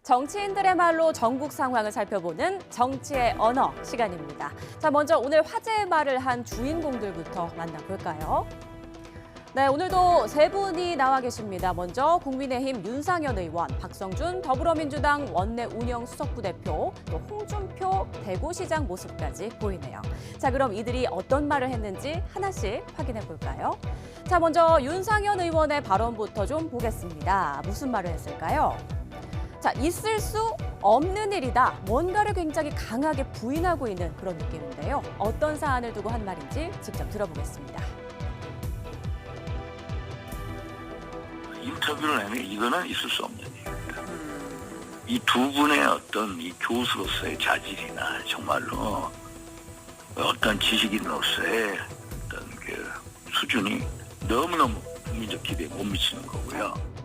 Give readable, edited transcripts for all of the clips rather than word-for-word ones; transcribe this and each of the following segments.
정치인들의 말로 전국 상황을 살펴보는 정치의 언어 시간입니다. 자, 먼저 오늘 화제의 말을 한 주인공들부터 만나볼까요? 네, 오늘도 세 분이 나와 계십니다. 먼저 국민의힘 윤상현 의원, 박성준 더불어민주당 원내 운영 수석부 대표, 또 홍준표 대구시장 모습까지 보이네요. 자, 그럼 이들이 어떤 말을 했는지 하나씩 확인해 볼까요? 자, 먼저 윤상현 의원의 발언부터 좀 보겠습니다. 무슨 말을 했을까요? 자, 있을 수 없는 일이다. 뭔가를 굉장히 강하게 부인하고 있는 그런 느낌인데요. 어떤 사안을 두고 한 말인지 직접 들어보겠습니다. 인터뷰를 하면 이거는 있을 수 없는 일입니다. 이 두 분의 어떤 이 교수로서의 자질이나 정말로 어떤 지식인으로서의 어떤 그 수준이 너무너무 국민적 기대에 못 미치는 거고요.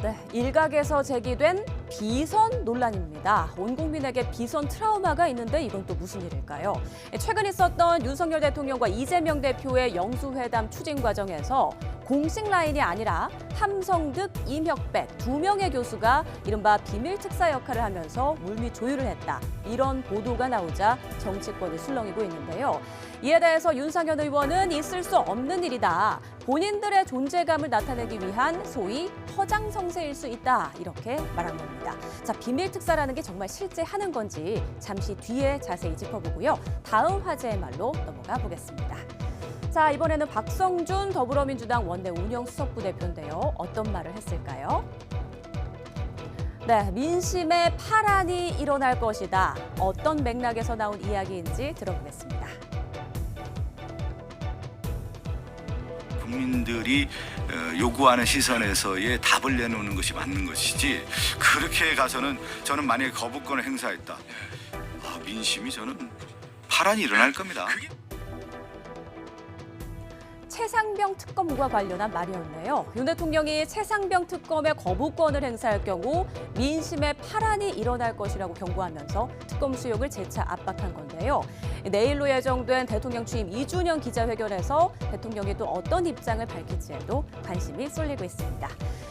네, 일각에서 제기된 비선 논란입니다. 온 국민에게 비선 트라우마가 있는데 이건 또 무슨 일일까요? 최근 있었던 윤석열 대통령과 이재명 대표의 영수회담 추진 과정에서 공식 라인이 아니라 함성득, 임혁백 두 명의 교수가 이른바 비밀 특사 역할을 하면서 물밑 조율을 했다. 이런 보도가 나오자 정치권이 술렁이고 있는데요. 이에 대해서 윤상현 의원은 있을 수 없는 일이다. 본인들의 존재감을 나타내기 위한 소위 허장성세일 수 있다. 이렇게 말한 겁니다. 자, 비밀 특사라는 게 정말 실제 하는 건지 잠시 뒤에 자세히 짚어보고요. 다음 화제의 말로 넘어가 보겠습니다. 자, 이번에는 박성준 더불어민주당 원내 운영수석부 대표인데요. 어떤 말을 했을까요? 네, 민심의 파란이 일어날 것이다. 어떤 맥락에서 나온 이야기인지 들어보겠습니다. 국민들이 요구하는 시선에서의 답을 내놓는 것이 맞는 것이지, 그렇게 가서는 저는 만약에 거부권을 행사했다, 민심이 저는 파란이 일어날 겁니다. 최상병 특검과 관련한 말이었네요. 윤 대통령이 최상병 특검의 거부권을 행사할 경우 민심의 파란이 일어날 것이라고 경고하면서 특검 수용을 재차 압박한 건데요. 내일로 예정된 대통령 취임 2주년 기자회견에서 대통령이 또 어떤 입장을 밝힐지에도 관심이 쏠리고 있습니다.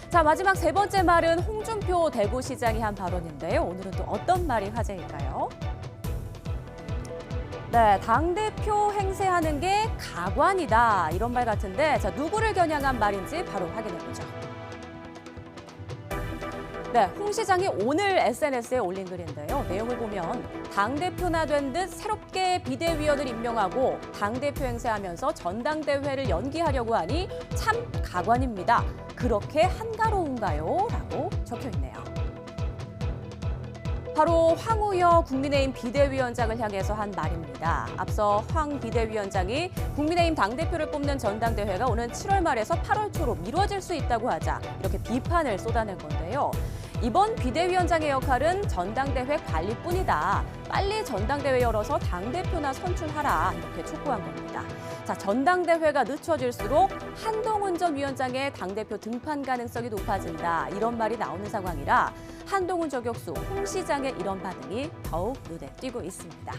자, 마지막 세 번째 말은 홍준표 대구시장이 한 발언인데요. 오늘은 또 어떤 말이 화제일까요? 네, 당대표 행세하는 게 가관이다. 이런 말 같은데, 자, 누구를 겨냥한 말인지 바로 확인해보죠. 네, 홍 시장이 오늘 SNS에 올린 글인데요. 내용을 보면 당대표나 된 듯 새롭게 비대위원을 임명하고 당대표 행세하면서 전당대회를 연기하려고 하니 참 가관입니다. 그렇게 한가로운가요? 라고 적혀있네요. 바로 황우여 국민의힘 비대위원장을 향해서 한 말입니다. 앞서 황 비대위원장이 국민의힘 당대표를 뽑는 전당대회가 오는 7월 말에서 8월 초로 미뤄질 수 있다고 하자 이렇게 비판을 쏟아낸 건데요. 이번 비대위원장의 역할은 전당대회 관리뿐이다. 빨리 전당대회 열어서 당대표나 선출하라. 이렇게 촉구한 겁니다. 자, 전당대회가 늦춰질수록 한동훈 전 위원장의 당대표 등판 가능성이 높아진다. 이런 말이 나오는 상황이라 한동훈 저격수 홍 시장의 이런 반응이 더욱 눈에 띄고 있습니다.